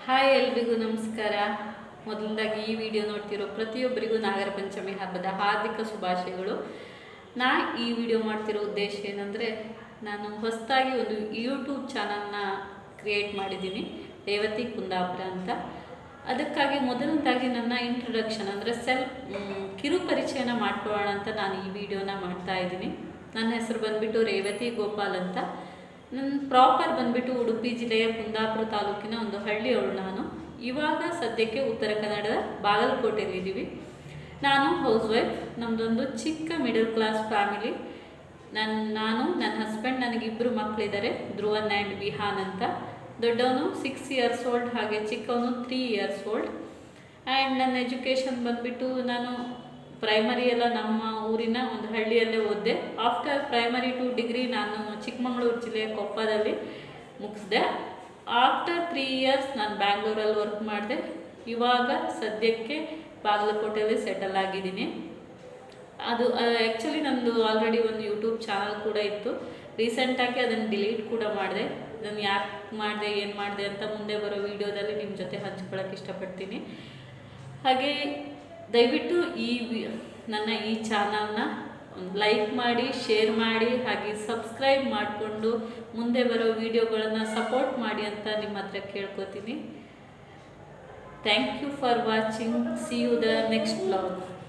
Hi ಎಲ್ರಿಗೂ ನಮಸ್ಕಾರ. ಮೊದಲದಾಗಿ ಈ ವಿಡಿಯೋ ನೋಡ್ತಿರೋ ಪ್ರತಿಯೊಬ್ಬರಿಗೂ ನಾಗರ ಪಂಚಮಿ ಹಬ್ಬದ ಹಾರ್ದಿಕ ಶುಭಾಶಯಗಳು. ಈ ವಿಡಿಯೋ ಮಾಡ್ತಿರೋ ಉದ್ದೇಶ ಏನಂದರೆ, ನಾನು ಹೊಸದಾಗಿ ಒಂದು ಯೂಟ್ಯೂಬ್ ಚಾನಲ್ನ ಕ್ರಿಯೇಟ್ ಮಾಡಿದ್ದೀನಿ, ರೇವತಿ ಕುಂದಾಪುರ ಅಂತ. ಅದಕ್ಕಾಗಿ ಮೊದಲನೇದಾಗಿ ನನ್ನ ಇಂಟ್ರೊಡಕ್ಷನ್ ಅಂದರೆ ಕಿರು ಪರಿಚಯನ ಮಾಡ್ಕೊಳ್ಳೋಣ ಅಂತ ನಾನು ಈ ವಿಡಿಯೋನ ಮಾಡ್ತಾ ಇದ್ದೀನಿ. ನನ್ನ ಹೆಸರು ಬಂದುಬಿಟ್ಟು ರೇವತಿ ಗೋಪಾಲ್ ಅಂತ. ನನ್ನ ಪ್ರಾಪರ್ ಬಂದುಬಿಟ್ಟು ಉಡುಪಿ ಜಿಲ್ಲೆಯ ಕುಂದಾಪುರ ತಾಲೂಕಿನ ಒಂದು ಹಳ್ಳಿಯವಳು ನಾನು. ಇವಾಗ ಸದ್ಯಕ್ಕೆ ಉತ್ತರ ಕನ್ನಡದ ಬಾಗಲಕೋಟೆಯಲ್ಲಿದ್ದೀವಿ. ನಾನು ಹೌಸ್ ವೈಫ್. ನಮ್ಮದೊಂದು ಚಿಕ್ಕ ಮಿಡಲ್ ಕ್ಲಾಸ್ ಫ್ಯಾಮಿಲಿ. ನಾನು ನನ್ನ ಹಸ್ಬೆಂಡ್, ನನಗಿಬ್ಬರು ಮಕ್ಕಳಿದ್ದಾರೆ, ಧ್ರುವನ್ ಆ್ಯಂಡ್ ವಿಹಾನ್ ಅಂತ. ದೊಡ್ಡವನು 6 years old, ಹಾಗೆ ಚಿಕ್ಕವನು 3 years old. ಆ್ಯಂಡ್ ನನ್ನ ಎಜುಕೇಷನ್ ಬಂದುಬಿಟ್ಟು ನಾನು ಪ್ರೈಮರಿ ಎಲ್ಲ ನಮ್ಮ ಊರಿನ ಒಂದು ಹಳ್ಳಿಯಲ್ಲೇ ಓದಿದೆ. ಆಫ್ಟರ್ ಪ್ರೈಮರಿ ಟು ಡಿಗ್ರಿ ನಾನು ಚಿಕ್ಕಮಗಳೂರು ಜಿಲ್ಲೆಯ ಕೊಪ್ಪದಲ್ಲಿ ಮುಗಿಸಿದೆ. ಆಫ್ಟರ್ 3 years ನಾನು ಬ್ಯಾಂಗ್ಳೂರಲ್ಲಿ ವರ್ಕ್ ಮಾಡಿದೆ. ಇವಾಗ ಸದ್ಯಕ್ಕೆ ಬಾಗಲಕೋಟೆಯಲ್ಲಿ ಸೆಟಲ್ ಆಗಿದ್ದೀನಿ. ಅದು ಆ್ಯಕ್ಚುಲಿ ನಂದು ಆಲ್ರೆಡಿ ಒಂದು ಯೂಟ್ಯೂಬ್ ಚಾನಲ್ ಕೂಡ ಇತ್ತು. ರೀಸೆಂಟಾಗಿ ಅದನ್ನು ಡಿಲೀಟ್ ಕೂಡ ಮಾಡಿದೆ. ಅದನ್ನು ಯಾಕೆ ಮಾಡಿದೆ, ಏನು ಮಾಡಿದೆ ಅಂತ ಮುಂದೆ ಬರೋ ವಿಡಿಯೋದಲ್ಲಿ ನಿಮ್ಮ ಜೊತೆ ಹಂಚ್ಕೊಳ್ಳೋಕೆ ಇಷ್ಟಪಡ್ತೀನಿ. ಹಾಗೆ ದಯವಿಟ್ಟು ನನ್ನ ಈ ಚಾನಲ್ನ ಲೈಕ್ ಮಾಡಿ, ಶೇರ್ ಮಾಡಿ, ಹಾಗೆ ಸಬ್ಸ್ಕ್ರೈಬ್ ಮಾಡಿಕೊಂಡು ಮುಂದೆ ಬರೋ ವಿಡಿಯೋಗಳನ್ನು ಸಪೋರ್ಟ್ ಮಾಡಿ ಅಂತ ನಿಮ್ಮ ಹತ್ರ ಕೇಳ್ಕೊತೀನಿ. Thank you for watching. See you the next blog.